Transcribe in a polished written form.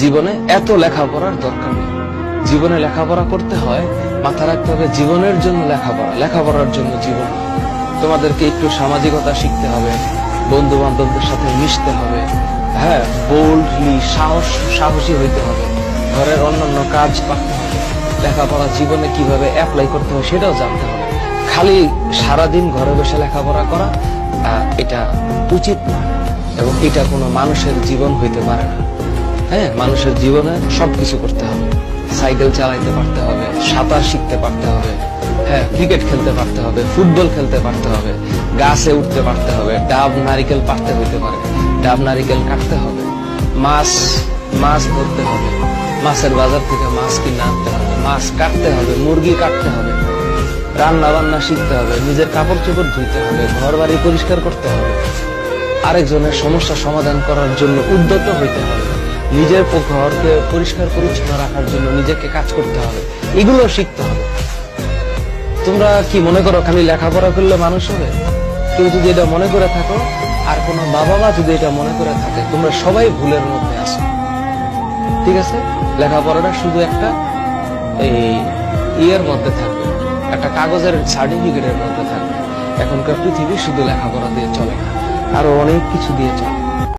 জীবনে এত লেখাপড়ার দরকার নেই। জীবনে লেখাপড়া করতে হয়, মাথা রাখতে হবে জীবনের জন্য লেখাপড়া, লেখাপড়ার জন্য জীবন। তোমাদেরকে একটু সামাজিকতা শিখতে হবে, বন্ধু বান্ধবদের সাথে মিশতে হবে, হ্যাঁ, বোল্ডলি সাহসী হইতে হবে, ঘরের অন্যান্য কাজ পারতে হবে, লেখাপড়া জীবনে কিভাবে অ্যাপ্লাই করতে হয় সেটাও জানতে হবে। খালি সারাদিন ঘরে বসে লেখাপড়া করা এটা উচিত না, এবং এটা কোনো মানুষের জীবন হইতে পারে না। হ্যাঁ, মানুষের জীবনে সবকিছু করতে হবে। সাইকেল চালাইতে পারতে হবে, সাঁতার শিখতে পারতে হবে, হ্যাঁ, ক্রিকেট খেলতে পারতে হবে, ফুটবল খেলতে পারতে হবে, গাছে উঠতে পারতে হবে, ডাব নারিকেল পারতে হইতে পারে, ডাব নারিকেল কাটতে হবে, মাছ ধরতে হবে, মাছের বাজার থেকে মাছ কিনে আনতে হবে, মাছ কাটতে হবে, মুরগি কাটতে হবে, রান্না বান্না শিখতে হবে, নিজের কাপড় চোপড় ধুইতে হবে, ঘর বাড়ি পরিষ্কার করতে হবে, আরেকজনের সমস্যা সমাধান করার জন্য উদ্যত হইতে হবে, নিজের ঘরকে পরিষ্কার পরিচ্ছন্ন রাখার জন্য নিজেকে কাজ করতে হবে, এগুলো শিখতে হবে। তোমরা কি মনে করো খালি লেখাপড়া করলে মানুষ হবে? কেউ যদি এটা মনে করে থাকো, আর কোনো বাবা মা যদি এটা মনে করে থাকে, তোমরা সবাই ভুলের মধ্যে আছো। ঠিক আছে, লেখাপড়াটা শুধু একটা ইয়ের মধ্যে থাকবে, একটা কাগজের সার্টিফিকেটের মধ্যে থাকবে। এখনকার পৃথিবী শুধু লেখাপড়া দিয়ে চলে না, আরো অনেক কিছু দিয়ে চলে।